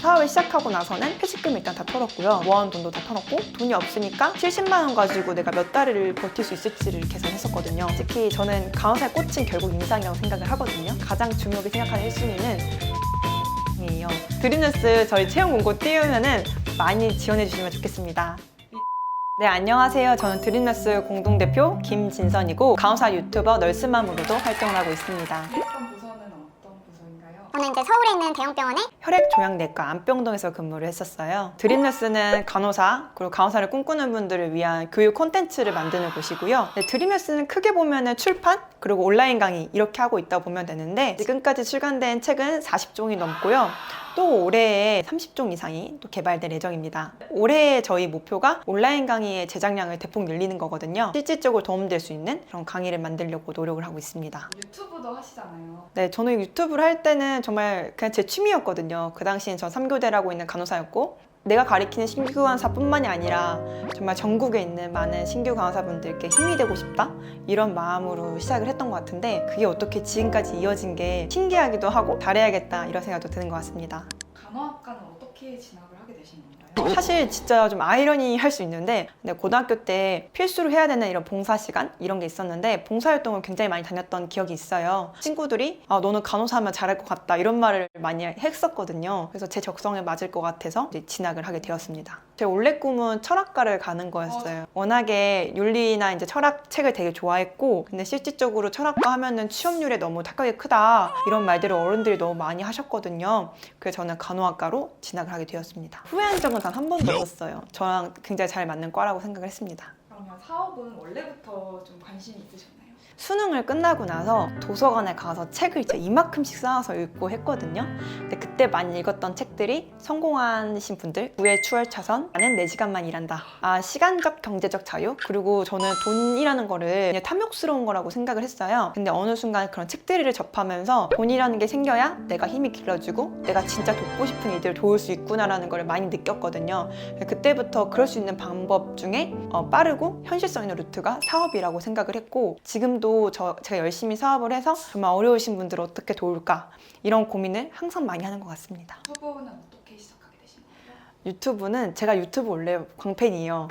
사업을 시작하고 나서는 퇴직금 일단 다 털었고요. 모아온 돈도 다 털었고 돈이 없으니까 70만 원 가지고 내가 몇 달을 버틸 수 있을지를 계산했었거든요. 특히 저는 간호사의 꽃은 결국 인상이라고 생각을 하거든요. 가장 중요하게 생각하는 1순위는 이에요. 드림뉴스 저희 채용 공고 띄우면은 많이 지원해 주시면 좋겠습니다. 네, 안녕하세요. 저는 드림뉴스 공동대표 김진선이고 간호사 유튜버 널스맘으로도 활동을 하고 있습니다. 했던 부서는 어떤 부서인가요? 저는 이제 서울에 있는 대형병원에 혈액종양내과 안병동에서 근무를 했었어요. 드림뉴스는 간호사 그리고 간호사를 꿈꾸는 분들을 위한 교육 콘텐츠를 만드는 곳이고요. 네, 드림뉴스는 크게 보면은 출판 그리고 온라인 강의 이렇게 하고 있다고 보면 되는데 지금까지 출간된 책은 40종이 넘고요. 또 올해에 30종 이상이 또 개발될 예정입니다. 올해 저희 목표가 온라인 강의의 제작량을 대폭 늘리는 거거든요. 실질적으로 도움될 수 있는 그런 강의를 만들려고 노력을 하고 있습니다. 유튜브도 하시잖아요. 네, 저는 유튜브를 할 때는 정말 그냥 제 취미였거든요. 그 당시엔 전 3교대를 하고 있는 간호사였고 내가 가리키는 신규 간호사뿐만이 아니라 정말 전국에 있는 많은 신규 간호사분들께 힘이 되고 싶다? 이런 마음으로 시작을 했던 것 같은데 그게 어떻게 지금까지 이어진 게 신기하기도 하고 잘해야겠다 이런 생각도 드는 것 같습니다. 간호학과는 어떻게 진학을 하게 되신 건가요? 사실 진짜 좀 아이러니할 수 있는데 고등학교 때 필수로 해야 되는 이런 봉사 시간 이런 게 있었는데 봉사활동을 굉장히 많이 다녔던 기억이 있어요. 친구들이 너는 간호사하면 잘할 것 같다 이런 말을 많이 했었거든요. 그래서 제 적성에 맞을 것 같아서 이제 진학을 하게 되었습니다. 제 원래 꿈은 철학과를 가는 거였어요. 워낙에 윤리나 이제 철학 책을 되게 좋아했고 근데 실질적으로 철학과 하면은 취업률이 너무 타격이 크다 이런 말들을 어른들이 너무 많이 하셨거든요. 그래서 저는 간호학과로 진학을 하게 되었습니다. 후회한 적은 단 한 번도 없었어요. 저랑 굉장히 잘 맞는 과라고 생각을 했습니다. 그러면 사업은 원래부터 좀 관심이 있으셨나요? 수능을 끝나고 나서 도서관에 가서 책을 이제 이만큼씩 쌓아서 읽고 했거든요. 근데 그때 많이 읽었던 책들이 성공하신 분들, 부의 추월차선, 나는 4시간만 일한다. 시간적 경제적 자유, 그리고 저는 돈이라는 거를 그냥 탐욕스러운 거라고 생각을 했어요. 근데 어느 순간 그런 책들을 접하면서 돈이라는 게 생겨야 내가 힘이 길러지고 내가 진짜 돕고 싶은 이들을 도울 수 있구나라는 걸 많이 느꼈거든요. 그때부터 그럴 수 있는 방법 중에 빠르고 현실성 있는 루트가 사업이라고 생각을 했고 지금도 제가 열심히 사업을 해서 정말 어려우신 분들을 어떻게 도울까 이런 고민을 항상 많이 하는 것 같습니다. 유튜브는 어떻게 시작하게 되신 거예요? 유튜브는 제가 유튜브 원래 광팬이에요.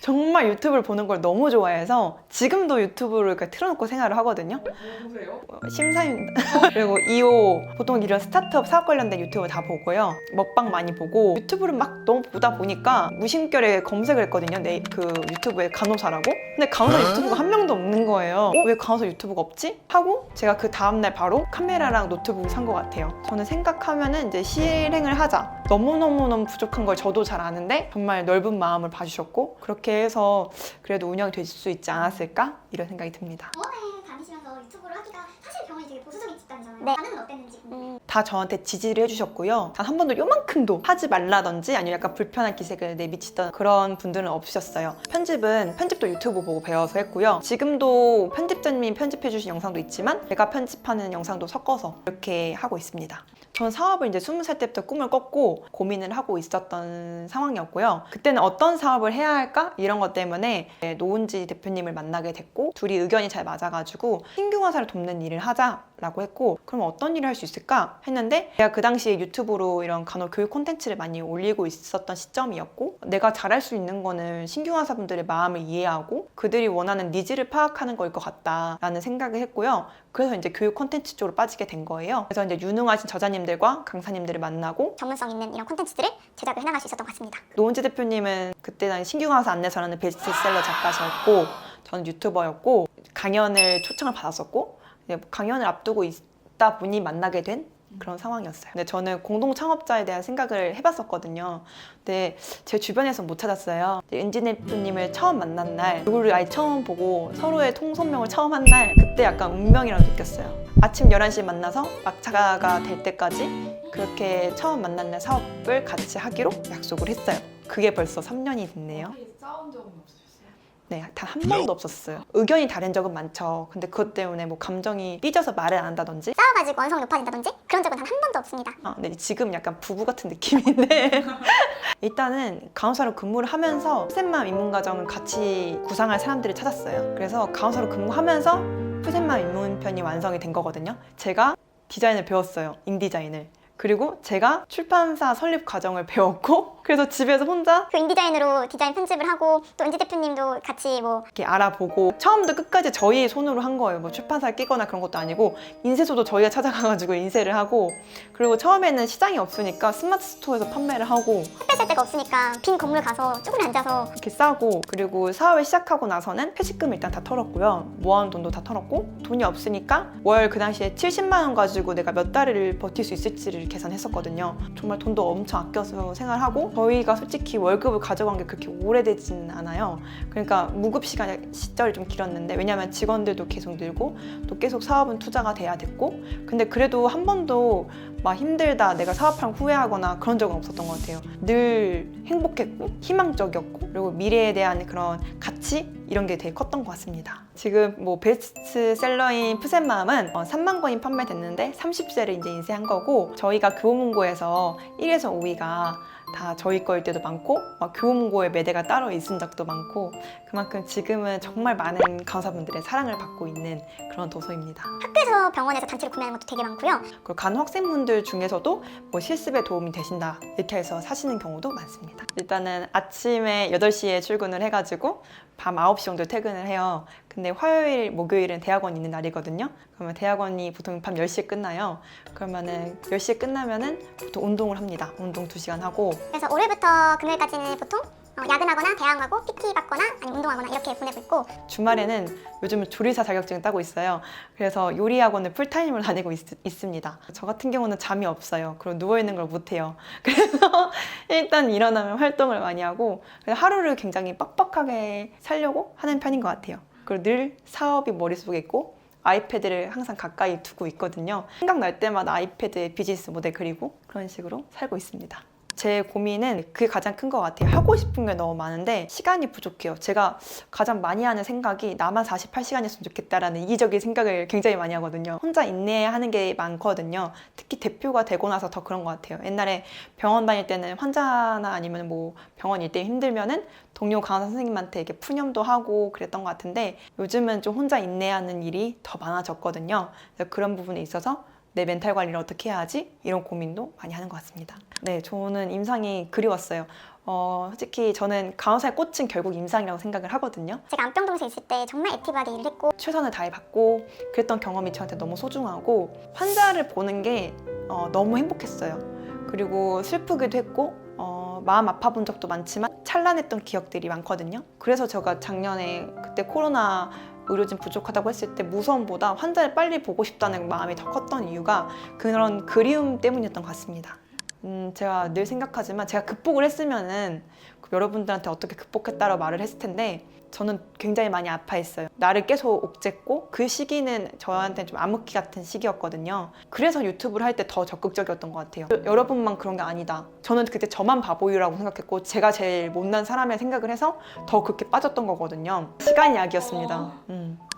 정말 유튜브를 보는 걸 너무 좋아해서 지금도 유튜브를 이렇게 틀어놓고 생활을 하거든요. 뭐 보세요? 심사임 그리고 2호 보통 이런 스타트업 사업 관련된 유튜브 다 보고요. 먹방 많이 보고 유튜브를 막 너무 보다 보니까 무심결에 검색을 했거든요. 그 유튜브에 간호사라고. 근데 간호사 유튜브가 한 명도 없는 거예요. 왜 간호사 유튜브가 없지? 하고 제가 그 다음날 바로 카메라랑 노트북을 산 것 같아요. 저는 생각하면은 이제 실행을 하자. 너무너무 부족한 걸 저도 잘 아는데 정말 넓은 마음을 봐주셨고 그렇게 해서 그래도 운영이 될 수 있지 않았을까? 이런 생각이 듭니다. 병원에 다니시면서 유튜브를 하기가 사실 병원이 되게 보수적인 집단이잖아요. 네. 반응은 어땠는지 궁금해요. 다 저한테 지지를 해주셨고요. 단 한 번도 요만큼도 하지 말라든지 아니면 약간 불편한 기색을 내비치던 그런 분들은 없으셨어요. 편집도 유튜브 보고 배워서 했고요. 지금도 편집자님이 편집해주신 영상도 있지만 제가 편집하는 영상도 섞어서 이렇게 하고 있습니다. 전 사업을 이제 20살 때부터 꿈을 꿨고 고민을 하고 있었던 상황이었고요. 그때는 어떤 사업을 해야 할까? 이런 것 때문에 노은지 대표님을 만나게 됐고 둘이 의견이 잘 맞아가지고 신규 간호사를 돕는 일을 하자라고 했고 그럼 어떤 일을 할 수 있을까? 했는데 제가 그 당시에 유튜브로 이런 간호 교육 콘텐츠를 많이 올리고 있었던 시점이었고 내가 잘할 수 있는 거는 신규 간호사분들의 마음을 이해하고 그들이 원하는 니즈를 파악하는 거일 것 같다라는 생각을 했고요. 그래서 이제 교육 콘텐츠 쪽으로 빠지게 된 거예요. 그래서 이제 유능하신 저자님들과 강사님들을 만나고 전문성 있는 이런 콘텐츠들을 제작을 해나갈 수 있었던 것 같습니다. 노은지 대표님은 그때는 신규 간호사 안내서라는 베스트셀러 작가셨고 저는 유튜버였고 강연을 초청을 받았었고 강연을 앞두고 있다 보니 만나게 된 그런 상황이었어요. 근데 저는 공동 창업자에 대한 생각을 해봤었거든요. 근데 제 주변에서 못 찾았어요. 은지 대표님을 처음 만난 날, 얼굴을 아예 처음 보고 서로의 통선명을 처음 한 날, 그때 약간 운명이라고 느꼈어요. 아침 11시에 만나서 막차가 될 때까지 그렇게 처음 만난 날 사업을 같이 하기로 약속을 했어요. 그게 벌써 3년이 됐네요. 어떻게 싸운 적은 없으셨어요? 네, 단 한 번도 없었어요. 의견이 다른 적은 많죠. 근데 그것 때문에 뭐 감정이 삐져서 말을 안 한다든지 싸워가지고 원성이 높아진다든지 그런 적은 단 한 번도 없습니다. 근데 지금 약간 부부 같은 느낌인데 일단은 간호사로 근무를 하면서 푸센맘 입문과정을 같이 구상할 사람들을 찾았어요. 그래서 간호사로 근무하면서 푸센맘 입문편이 완성이 된 거거든요. 제가 디자인을 배웠어요. 인디자인을. 그리고 제가 출판사 설립 과정을 배웠고 그래서 집에서 혼자 그 인디자인으로 디자인 편집을 하고 또 은지 대표님도 같이 뭐 이렇게 알아보고 처음부터 끝까지 저희 손으로 한 거예요. 뭐 출판사를 끼거나 그런 것도 아니고 인쇄소도 저희가 찾아가가지고 인쇄를 하고 그리고 처음에는 시장이 없으니까 스마트 스토어에서 판매를 하고 택배 살 데가 없으니까 빈 건물 가서 쭈그려 앉아서 이렇게 싸고 그리고 사업을 시작하고 나서는 퇴직금 일단 다 털었고요. 모아온 돈도 다 털었고 돈이 없으니까 월 그 당시에 70만 원 가지고 내가 몇 달을 버틸 수 있을지를 계산했었거든요. 정말 돈도 엄청 아껴서 생활하고 저희가 솔직히 월급을 가져간 게 그렇게 오래되진 않아요. 그러니까 무급 시절이 좀 길었는데 왜냐면 직원들도 계속 늘고 또 계속 사업은 투자가 돼야 됐고 근데 그래도 한 번도 막 힘들다 내가 사업하면 후회하거나 그런 적은 없었던 것 같아요. 늘 행복했고 희망적이었고 그리고 미래에 대한 그런 가치 이런 게 되게 컸던 것 같습니다. 지금 뭐 베스트셀러인 푸센마음은 3만 권이 판매됐는데 30세를 이제 인쇄한 거고 저희가 교보문고에서 1에서 5위가 다 저희 거일 때도 많고 막 교보문고에 매대가 따로 있은 적도 많고 그만큼 지금은 정말 많은 강사분들의 사랑을 받고 있는 그런 도서입니다. 학교에서 병원에서 단체로 구매하는 것도 되게 많고요. 그리고 간호 학생분들 중에서도 뭐 실습에 도움이 되신다 이렇게 해서 사시는 경우도 많습니다. 일단은 아침에 8시에 출근을 해가지고 밤 9시 정도 퇴근을 해요. 근데 화요일, 목요일은 대학원 있는 날이거든요. 그러면 대학원이 보통 밤 10시에 끝나요. 그러면은 10시에 끝나면은 보통 운동을 합니다. 운동 2시간 하고 그래서 월요일부터 금요일까지는 보통 야근하거나 대학하고 PT 받거나 아니면 운동하거나 이렇게 보내고 있고 주말에는 요즘은 조리사 자격증을 따고 있어요. 그래서 요리 학원을 풀타임으로 다니고 있습니다. 저 같은 경우는 잠이 없어요. 그리고 누워있는 걸 못해요. 그래서 일단 일어나면 활동을 많이 하고 하루를 굉장히 빡빡하게 살려고 하는 편인 것 같아요. 그리고 늘 사업이 머릿속에 있고 아이패드를 항상 가까이 두고 있거든요. 생각날 때마다 아이패드에 비즈니스 모델 그리고 그런 식으로 살고 있습니다. 제 고민은 그게 가장 큰 것 같아요. 하고 싶은 게 너무 많은데 시간이 부족해요. 제가 가장 많이 하는 생각이 나만 48시간이었으면 좋겠다라는 이기적인 생각을 굉장히 많이 하거든요. 혼자 인내하는 게 많거든요. 특히 대표가 되고 나서 더 그런 것 같아요. 옛날에 병원 다닐 때는 환자나 아니면 뭐 병원 일때 힘들면은 동료 간호사 선생님한테 이렇게 푸념도 하고 그랬던 것 같은데 요즘은 좀 혼자 인내하는 일이 더 많아졌거든요. 그래서 그런 부분에 있어서 내 멘탈 관리를 어떻게 해야 하지? 이런 고민도 많이 하는 것 같습니다. 네, 저는 임상이 그리웠어요. 솔직히 저는 간호사의 꽃은 결국 임상이라고 생각을 하거든요. 제가 안병동에서 있을 때 정말 액티브하게 일을 했고 최선을 다해봤고 그랬던 경험이 저한테 너무 소중하고 환자를 보는 게 너무 행복했어요. 그리고 슬프기도 했고 마음 아파본 적도 많지만 찬란했던 기억들이 많거든요. 그래서 제가 작년에 그때 코로나 의료진 부족하다고 했을 때 무서움보다 환자를 빨리 보고 싶다는 마음이 더 컸던 이유가 그런 그리움 때문이었던 것 같습니다. 제가 늘 생각하지만 제가 극복을 했으면은 여러분들한테 어떻게 극복했다라고 말을 했을 텐데 저는 굉장히 많이 아파했어요. 나를 계속 옥죄고 그 시기는 저한테는 좀 암흑기 같은 시기였거든요. 그래서 유튜브를 할 때 더 적극적이었던 것 같아요. 여러분만 그런 게 아니다. 저는 그때 저만 바보이라고 생각했고 제가 제일 못난 사람의 생각을 해서 더 그렇게 빠졌던 거거든요. 시간이 약이었습니다.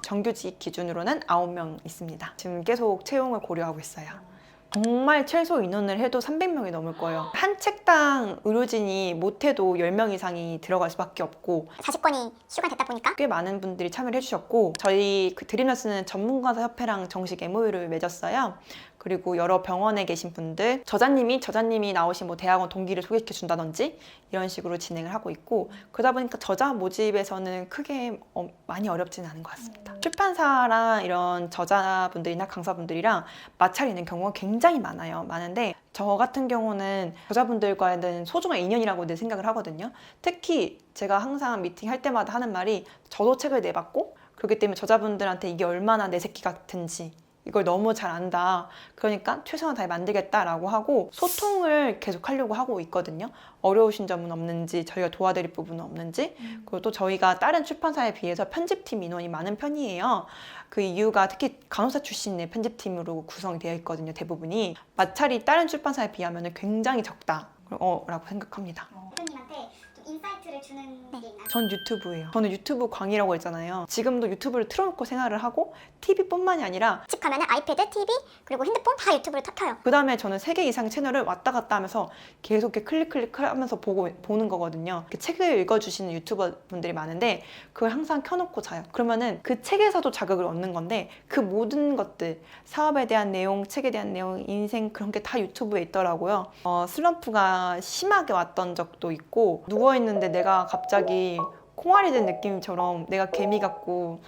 정규직 기준으로는 9명 있습니다. 지금 계속 채용을 고려하고 있어요. 정말 최소 인원을 해도 300명이 넘을 거예요. 한 책당 의료진이 못해도 10명 이상이 들어갈 수밖에 없고 40건이 출간됐다 보니까 꽤 많은 분들이 참여를 해주셨고 저희 드림너스는 전문가사 협회랑 정식 MOU를 맺었어요. 그리고 여러 병원에 계신 분들 저자님이 나오신 뭐 대학원 동기를 소개시켜 준다든지 이런 식으로 진행을 하고 있고 그러다 보니까 저자 모집에서는 크게 많이 어렵지는 않은 것 같습니다. 출판사랑 이런 저자분들이나 강사분들이랑 마찰이 있는 경우가 굉장히 많은데 저 같은 경우는 저자분들과는 소중한 인연이라고 늘 생각을 하거든요. 특히 제가 항상 미팅할 때마다 하는 말이 저도 책을 내봤고 그렇기 때문에 저자분들한테 이게 얼마나 내 새끼 같은지 이걸 너무 잘 안다. 그러니까 최선을 다해 만들겠다라고 하고 소통을 계속 하려고 하고 있거든요. 어려우신 점은 없는지 저희가 도와드릴 부분은 없는지 그리고 또 저희가 다른 출판사에 비해서 편집팀 인원이 많은 편이에요. 그 이유가 특히 간호사 출신의 편집팀으로 구성이 되어 있거든요. 대부분이 마찰이 다른 출판사에 비하면 굉장히 적다라고 생각합니다. 대표님한테 좀 인사이트를 주는 게 있나요? 전 유튜브예요. 저는 유튜브 광이라고 했잖아요. 지금도 유튜브를 틀어놓고 생활을 하고 TV뿐만이 아니라 집 가면은 아이패드, TV, 그리고 핸드폰 다 유튜브를 켜요. 그 다음에 저는 3개 이상 채널을 왔다 갔다 하면서 계속 이렇게 클릭하면서 보는 거거든요. 이렇게 책을 읽어주시는 유튜버 분들이 많은데 그걸 항상 켜놓고 자요. 그러면은 그 책에서도 자극을 얻는 건데 그 모든 것들, 사업에 대한 내용, 책에 대한 내용, 인생 그런 게 다 유튜브에 있더라고요. 슬럼프가 심하게 왔던 적도 있고 누워있는데 내가 갑자기 콩알이 된 느낌처럼 내가 개미 같고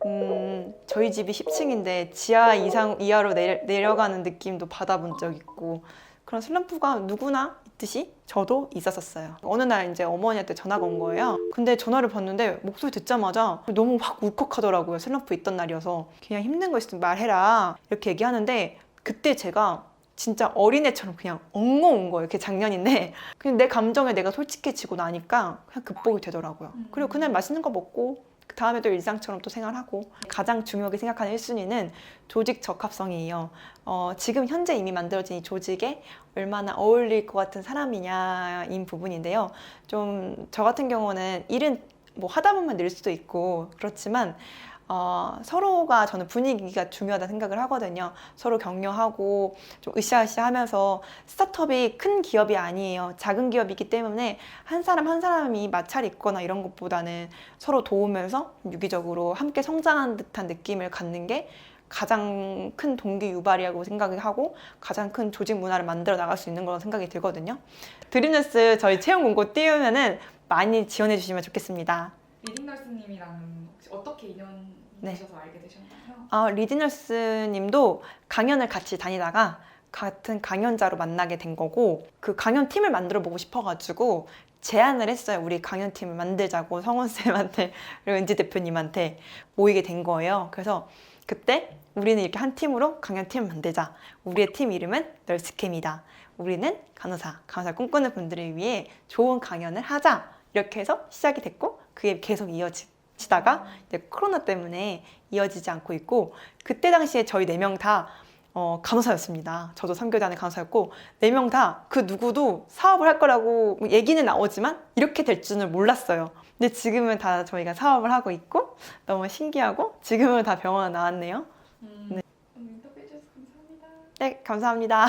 저희 집이 10층인데 지하 이하로 내려가는 느낌도 받아본 적 있고 그런 슬럼프가 누구나 있듯이 저도 있었어요. 어느 날 이제 어머니한테 전화가 온 거예요. 근데 전화를 받는데 목소리 듣자마자 너무 확 울컥하더라고요. 슬럼프 있던 날이어서. 그냥 힘든 거 있으면 말해라 이렇게 얘기하는데 그때 제가 진짜 어린애처럼 그냥 엉엉 운 거예요. 그게 작년인데 그냥 내 감정에 내가 솔직해지고 나니까 그냥 극복이 되더라고요. 그리고 그날 맛있는 거 먹고 그 다음에 또 일상처럼 또 생활하고 가장 중요하게 생각하는 1순위는 조직 적합성이에요. 지금 현재 이미 만들어진 이 조직에 얼마나 어울릴 것 같은 사람이냐인 부분인데요. 좀 저 같은 경우는 일은 뭐 하다 보면 늘 수도 있고 그렇지만 서로가 저는 분위기가 중요하다 생각을 하거든요. 서로 격려하고 좀 으쌰으쌰 하면서 스타트업이 큰 기업이 아니에요. 작은 기업이기 때문에 한 사람 한 사람이 마찰이 있거나 이런 것보다는 서로 도우면서 유기적으로 함께 성장하는 듯한 느낌을 갖는 게 가장 큰 동기 유발이라고 생각을 하고 가장 큰 조직 문화를 만들어 나갈 수 있는 거라고 생각이 들거든요. 드림너스 저희 채용 공고 띄우면은 많이 지원해 주시면 좋겠습니다. 리딩널스님이랑은 혹시 어떻게 인연되셔서 알게 되셨나요? 리디너스 님도 강연을 같이 다니다가 같은 강연자로 만나게 된 거고 그 강연팀을 만들어 보고 싶어가지고 제안을 했어요. 우리 강연팀을 만들자고 성원쌤한테 그리고 은지 대표님한테 모이게 된 거예요. 그래서 그때 우리는 이렇게 한 팀으로 강연팀을 만들자. 우리의 팀 이름은 널스캠이다. 우리는 간호사 꿈꾸는 분들을 위해 좋은 강연을 하자. 이렇게 해서 시작이 됐고 그게 계속 이어지다가 이제 코로나 때문에 이어지지 않고 있고 그때 당시에 저희 4명 다 간호사였습니다. 저도 3교단의 간호사였고 4명 다 그 누구도 사업을 할 거라고 얘기는 나오지만 이렇게 될 줄은 몰랐어요. 근데 지금은 다 저희가 사업을 하고 있고 너무 신기하고 지금은 다 병원에 나왔네요. 오늘 인터뷰해 주셔서 감사합니다. 네, 감사합니다.